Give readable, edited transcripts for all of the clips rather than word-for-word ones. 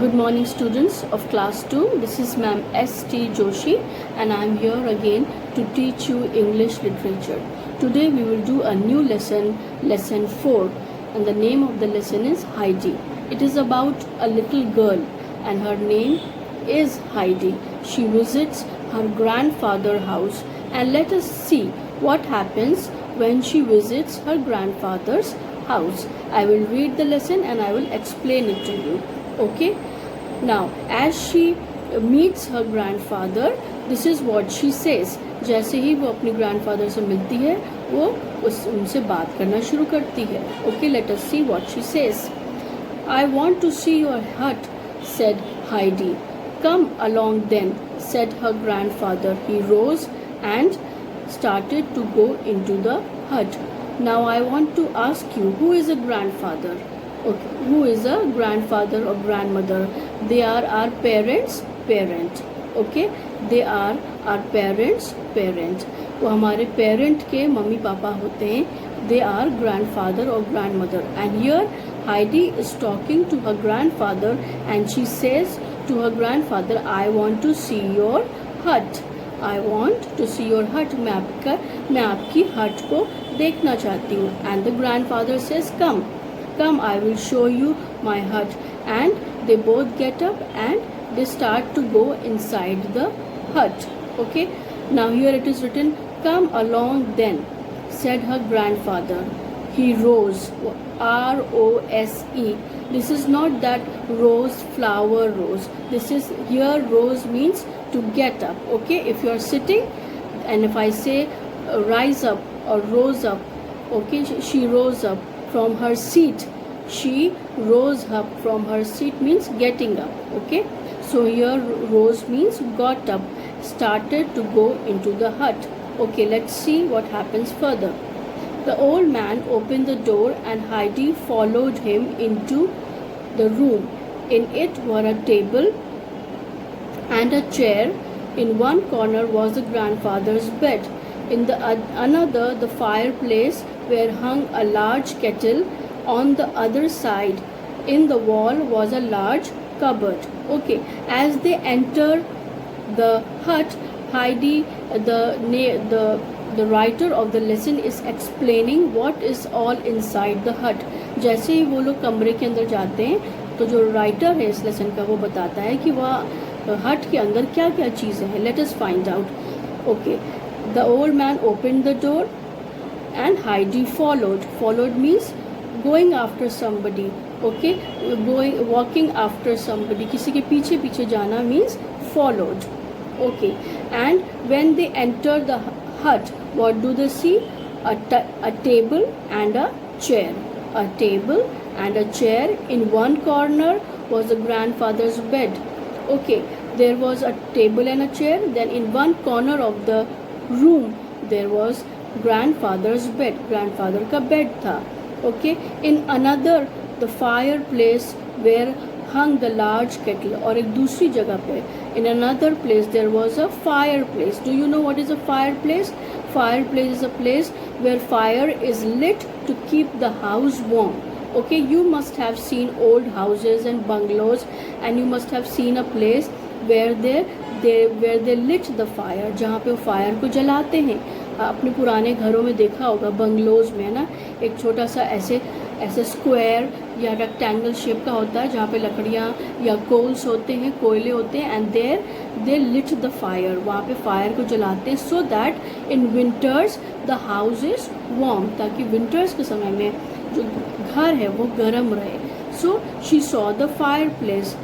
Good morning students of class 2. This is Ma'am S.T. Joshi and I am here again to teach you English literature. Today we will do a new lesson, lesson 4, and the name of the lesson is Heidi. It is about a little girl and her name is Heidi. She visits her grandfather's house and let us see what happens when she visits her grandfather's house. I will read the lesson and I will explain it to you. Okay, now as she meets her grandfather, this is what she says. जैसे ही वो अपने grandfather से मिलती है वो उनसे बात करना शुरू करती है. Okay, let us see what she says. I want to see your hut, said Heidi. Come along then, said her grandfather. He rose and started to go into the hut. Now I want to ask you, who is a grandfather? Okay, who is a grandfather or grandmother? They are our parents' parent. Okay, they are our parents' parent. वो हमारे parent के mummy papa होते हैं. They are grandfather or grandmother. And here Heidi is talking to her grandfather and she says to her grandfather, I want to see your hut. I want to see your hut. मैं आपकी hut को देखना चाहती हूँ. And the grandfather says, come, I will show you my hut. And they both get up and they start to go inside the hut. Okay, now here it is written, come along then, said her grandfather. He rose, R-O-S-E. This is not that rose, flower rose. This is, here rose means to get up. Okay, if you are sitting and if I say rise up or rose up, okay, she rose up from her seat. She rose up from her seat means getting up. Okay, so here rose means got up, started to go into the hut. Okay, let's see what happens further. The old man opened the door and Heidi followed him into the room. In it were a table and a chair. In one corner was the grandfather's bed. In the another, the fireplace where hung a large kettle. On the other side, in the wall was a large cupboard. Okay, as they enter the hut, Heidi, the writer of the lesson is explaining what is all inside the hut. जैसे ही वो लोग कमरे के अंदर जाते हैं तो जो राइटर है इस लेसन का वो बताता है कि वह हट के अंदर क्या क्या चीज़ें हैं. Let us find out. Okay, the old man opened the door and Heidi followed. Followed means going after somebody. Okay, walking after somebody. किसी के पीछे पीछे जाना means followed. Okay, and when they enter the hut, what do they see? A table and a chair. A table and a chair. In one corner was the grandfather's bed. Okay, there was a table and a chair. Then in one corner of the room there was grandfather's bed. Grandfather का bed था. Okay, in another the fireplace where hung the large kettle. और एक दूसरी जगह पे in another place there was a fireplace. Do you know what is a fireplace? Fireplace is a place where fire is lit to keep the house warm. Okay, you must have seen old houses and bungalows and you must have seen a place where they lit the fire, जहाँ पे वो fire को जलाते हैं. अपने पुराने घरों में देखा होगा बंगलोज में, है ना, एक छोटा सा ऐसे स्क्वायर या रेक्टेंगल शेप का होता है जहाँ पे लकड़ियाँ या कोल्स होते हैं, कोयले होते हैं. And they lit the fire. वहाँ पे फायर को जलाते हैं so that in winters the house is warm, ताकि विंटर्स के समय में जो घर है वो गर्म रहे. So she saw the fireplace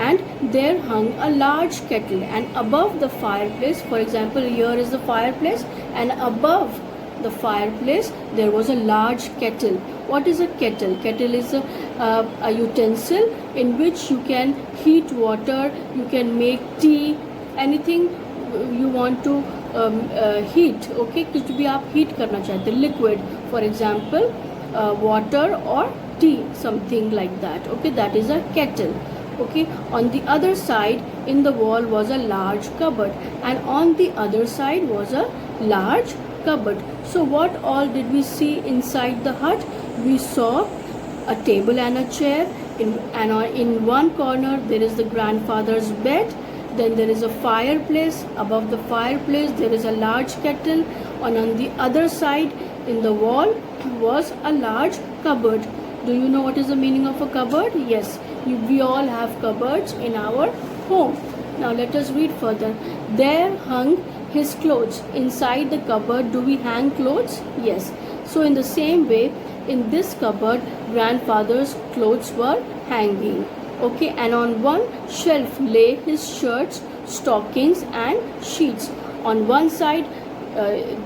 and there hung a large kettle, and above the fireplace, for example here is the fireplace and above the fireplace there was a large kettle. What is a kettle? Kettle is a utensil in which you can heat water, you can make tea, anything you want to heat. Okay, कुछ भी आप heat करना चाहते हैं, liquid, for example water or tea, something like that. Okay, that is a kettle. Okay, on the other side in the wall was a large cupboard and on the other side was a large cupboard. So what all did we see inside the hut? We saw a table and a chair. In one corner there is the grandfather's bed, then there is a fireplace. Above the fireplace there is a large kettle, and on the other side in the wall was a large cupboard. Do you know what is the meaning of a cupboard? Yes, we all have cupboards in our home. Now let us read further. There hung his clothes. Inside the cupboard, do we hang clothes? Yes. So in the same way, in this cupboard, grandfather's clothes were hanging. Okay, and on one shelf lay his shirts, stockings and sheets. On one side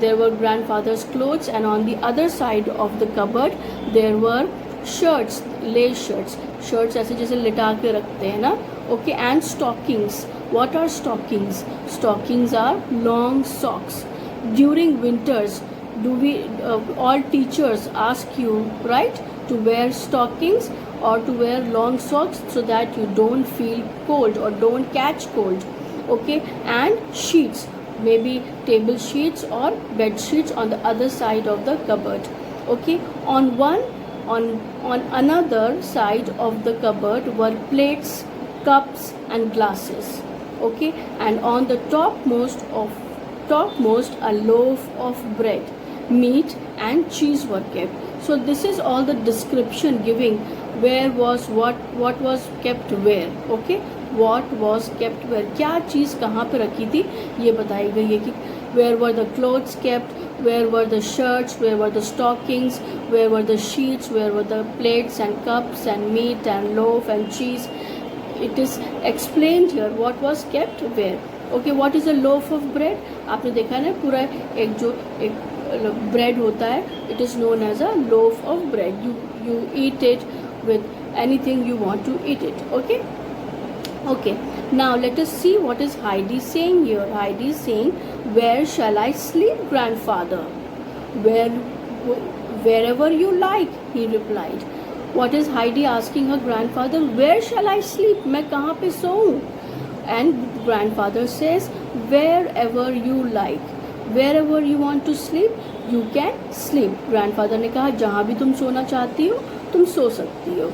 there were grandfather's clothes, and on the other side of the cupboard there were shirts, lace shirts ऐसे जैसे लिटा के रखते हैं ना. Okay, and stockings. What are stockings? Stockings are long socks. During winters, all teachers ask you, right, to wear stockings or to wear long socks so that you don't feel cold or don't catch cold. Okay, and sheets, maybe table sheets or bed sheets on the other side of the cupboard. Okay, on another side of the cupboard were plates, cups and glasses. Okay, and on the topmost a loaf of bread, meat and cheese were kept. So this is all the description giving where was what was kept where. Okay, what was kept where, क्या चीज़ कहाँ पे रखी थी ये बताई गई है कि where were the clothes kept, where were the shirts, where were the stockings, where were the sheets, where were the plates and cups and meat and loaf and cheese. It is explained here what was kept where. Okay, what is a loaf of bread? आपने देखा ना पूरा एक bread होता है, it is known as a loaf of bread. You eat it with anything you want to eat it. Okay, now let us see what is Heidi saying here. Heidi is saying, where shall I sleep, grandfather? Wherever you like, he replied. What is Heidi asking her grandfather? Where shall I sleep? मैं कहाँ पे सोऊं? And grandfather says, wherever you like. Wherever you want to sleep, you can sleep. Grandfather ने कहा जहाँ भी तुम सोना चाहती हो तुम सो सकती हो.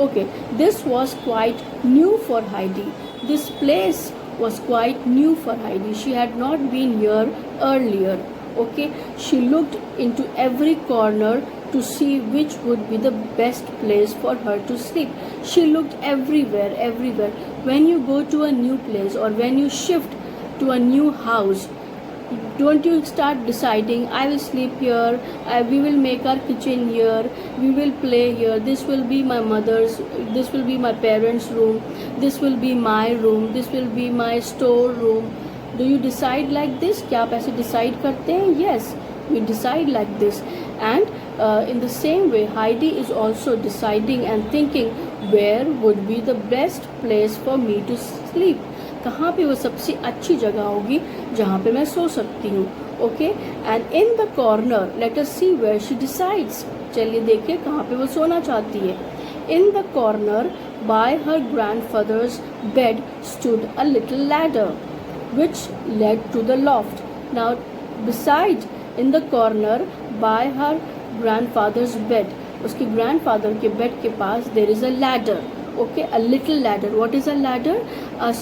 Okay, this was quite new for Heidi. This place was quite new for Heidi. She had not been here earlier. Okay, she looked into every corner to see which would be the best place for her to sleep. She looked everywhere. When you go to a new place or when you shift to a new house, don't you start deciding, I will sleep here, we will make our kitchen here, we will play here, this will be my mother's, this will be my parents' room, this will be my room, this will be my store room. Do you decide like this? क्या आप ऐसे decide करते हैं? Yes, we decide like this. And in the same way, Heidi is also deciding and thinking, where would be the best place for me to sleep? कहाँ पे वो सबसे अच्छी जगह होगी जहाँ पे मैं सो सकती हूँ. Okay, and in the corner let us see where she decides. चलिए देखिए कहाँ पे वो सोना चाहती है. In the corner by her grandfather's bed stood a little ladder which led to the loft. Now beside in the corner by her grandfather's bed, उसके grandfather के bed के पास there is a ladder. Okay, a little ladder. What is a ladder? A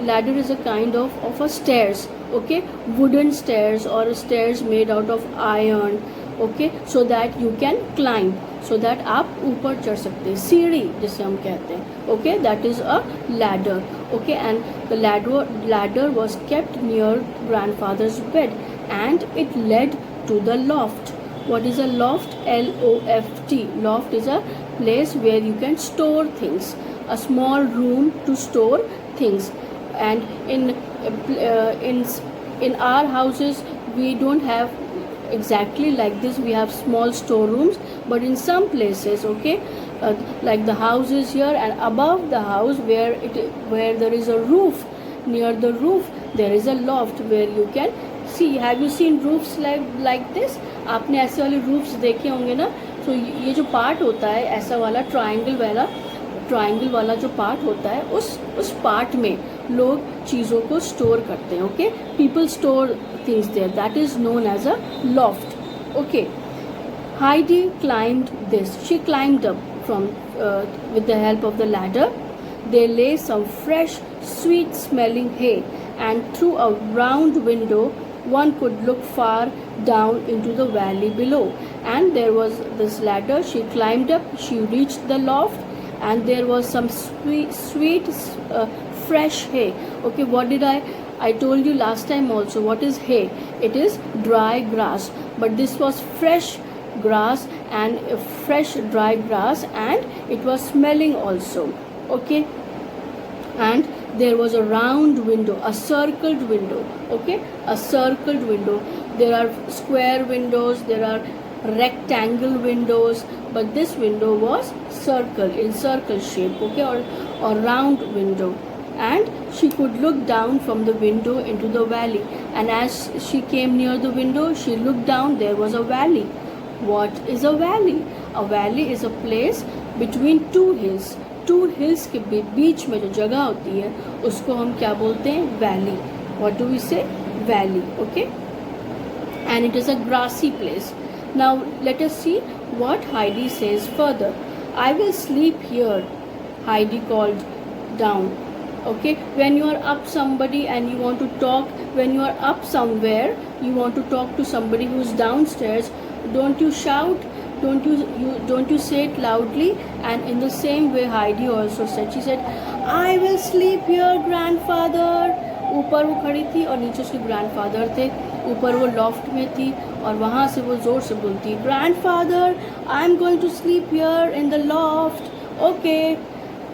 ladder is a kind of a stairs. Okay, wooden stairs or stairs made out of iron. Okay, so that you can climb, so that आप ऊपर चढ़ सकते हैं. सीढ़ी जिसे हम कहते हैं. Okay, that is a ladder. Okay, and the ladder was kept near grandfather's bed and it led to the loft. What is a loft? L-O-F-T. Loft is a place where you can store things, a small room to store things. And in our houses we don't have exactly like this. We have small storerooms, but in some places, okay, like the houses here, and above the house where there is a roof, near the roof there is a loft where you can see. Have you seen roofs like this? आपने ऐसे वाले roofs देखे होंगे ना. तो ये जो part होता है ऐसा वाला ट्रायंगल वाला जो पार्ट होता है, उस पार्ट में लोग चीज़ों को स्टोर करते हैं. Okay, people store things there. That is known as a loft. Okay, Heidi climbed this. She climbed up from with the help of the ladder. They lay some fresh, sweet-smelling hay, and through a round window one could look far down into the valley below. And there was this ladder. She climbed up. She reached the loft, and there was some sweet, fresh hay. Okay, what did I told you last time also. What is hay? It is dry grass, but this was fresh grass, and fresh dry grass, and it was smelling also. Okay, and there was a round window, a circled window. Okay, a circled window. There are square windows, there are rectangle windows, but this window was in circle shape. Okay, or round window. And she could look down from the window into the valley, and as she came near the window, she looked down. There was a valley. What is a valley? A valley is a place between two hills. Two hills के बीच में जो जगह होती है उसको हम क्या बोलते हैं? Valley. What do we say? Valley. Okay, and it is a grassy place. Now let us see what Heidi says further. I will sleep here, Heidi called down. Okay, when you are up somebody and you want to talk, when you are up somewhere, you want to talk to somebody who's downstairs, don't you shout? Don't you say it loudly? And in the same way Heidi also said, she said, I will sleep here, grandfather. ऊपर वो खड़ी थी और नीचे उसके grandfather थे. ऊपर वो लॉफ्ट में थी और वहाँ से वो ज़ोर से बोलती, grandfather, I am going to sleep here in the loft.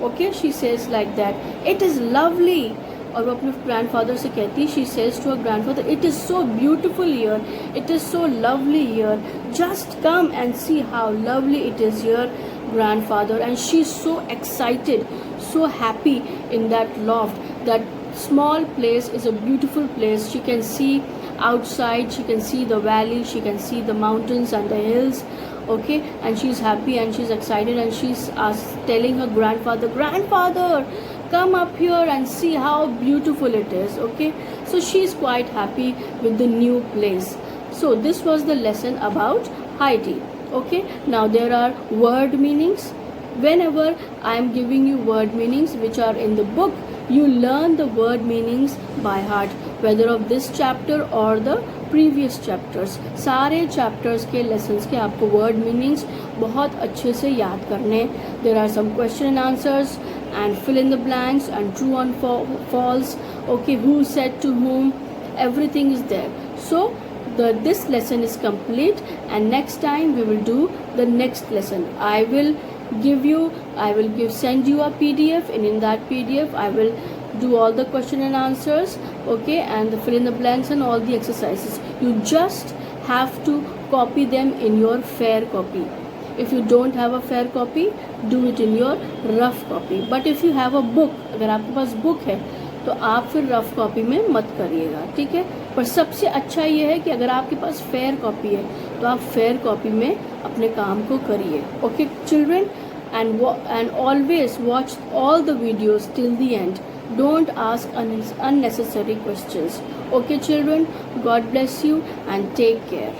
Okay, she says like that. It is lovely. और वो अपने ग्रैंडफादर से कहती, she says to her grandfather, it is so beautiful here, it is so lovely here, just come and see how lovely it is here, grandfather. And she is so excited, so happy in that loft. That small place is a beautiful place. She can see outside, she can see the valley, she can see the mountains and the hills. Okay, and she's happy and she's excited, and she's telling her grandfather, come up here and see how beautiful it is. Okay, so she's quite happy with the new place. So this was the lesson about Heidi. Okay, now there are word meanings. Whenever I am giving you word meanings which are in the book, you learn the word meanings by heart, whether of this chapter or the previous chapters. सारे chapters के lessons के आपको word meanings बहुत अच्छे से याद करने. There are some question and answers and fill in the blanks and true and false. Okay, who said to whom, everything is there. So this lesson is complete, and next time we will do the next lesson. I will send you a PDF, and in that PDF I will do all the question and answers. Okay, and the fill in the blanks and all the exercises. You just have to copy them in your fair copy. If you don't have a fair copy, do it in your rough copy. But if you have a book, अगर आपके पास book है तो आप फिर rough copy में मत करिएगा. ठीक है, पर सबसे अच्छा ये है कि अगर आपके पास फेयर कॉपी है तो आप फेयर कॉपी में अपने काम को करिए. Okay children, and always watch all the videos till the end. Don't ask unnecessary questions. Okay children, God bless you and take care.